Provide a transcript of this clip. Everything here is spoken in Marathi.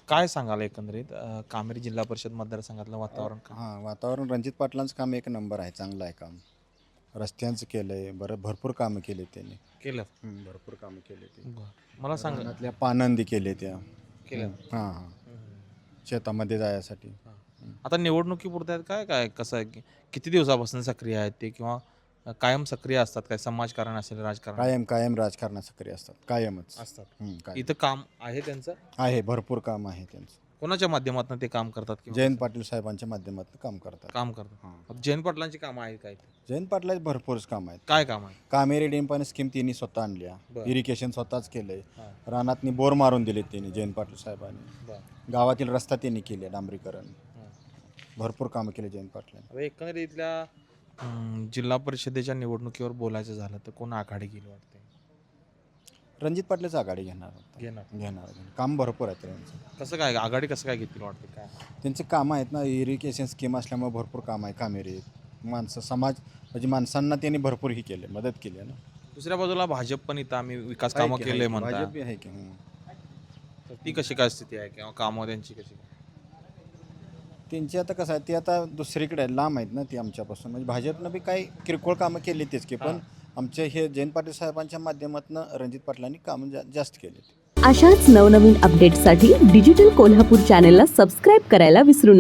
काय सांगाल एकंदरीत कामेरी जिल्हा परिषद मतदारसंघातलं वातावरण काय? हां, वातावरण रणजित पाटलांचं काम एक नंबर आहे, चांगलं आहे काम. रस्त्यांचं केलं आहे, भरपूर कामं केली त्यांनी. केलं. भरपूर कामं केली ते. बरं. मला सांगा. रानातल्या पानंदी केले त्या. केलं. हां हां, शेतामध्ये जायसाठी. आता निवडणुकीपुरते आहेत काय काय कसं आहे की किती दिवसापासून सक्रिय आहेत ते किंवा कायम सक्रिय असतात काय समाजकारण असेल राजकारण कायम कायम राजकारणात सक्रिय असतात, कायमच. असतात. कायम. इथं काम आहे त्यांचं आहे, भरपूर काम आहे त्यांचं. कोणाच्या माध्यमातून ते काम करतात किंवा जयंत पाटील साहेबांच्या माध्यमातून काम करतात. काम करतात? हां. जयंत पाटलांची कामं आहेत काय इथे? जयंत पाटलाचे भरपूर काम आहेत. काय काम आहे? कामेरी डेंपाने स्कीम त्यांनी स्वतः आणल्या, बरं. इरिगेशन स्वतःच केलंय. हां. रानातनी बोर मारून दिलेत त्यांनी जयंत पाटील साहेबांनी. बरं. गावातील रस्ता त्यांनी केले, डांबरीकरण. हां. भरपूर कामं केले जयंत पाटलांनी. आता एकंदरीत इथल्या जिल्हा परिषदेच्या निवडणुकीवर बोलायचं झालं तर कोण आघाडी गेली वाटते? रणजित पाटलाच आघाडी घेणार होता. घेणार. काम भरपूर आहे त्यांचं. कसं काय आघाडी कसं काय घेतील वाटते काय? त्यांचे कामं आहेत ना, इरिगेशन स्कीम असल्यामुळे भरपूर काम आहे कामेरीत. समाज म्हणजे माणसांना त्यांनी भरपूर ही केले, मदत केली आहे ना. दुसऱ्या बाजूला भाजप पण इथं आम्ही विकास कामं केले म्हणतात. भाजप बी आहे की. तर ती कशी काय स्थिती आहे किंवा कामं त्यांची कशी काय? त्यांची आता कसं आहे, ते आता दुसरीकडे आहे, लांब आहेत ना ती आमच्यापासून. म्हणजे भाजपनं बी काही किरकोळ कामं केली तेच की, पण आमच्या हे जयंत पाटील साहेबांच्या माध्यमातून रणजित पाटलांनी कामं जास्त केली. अशाच नवनवीन अपडेट्ससाठी डिजिटल कोल्हापूर चॅनेलला सबस्क्राईब करायला विसरू नका.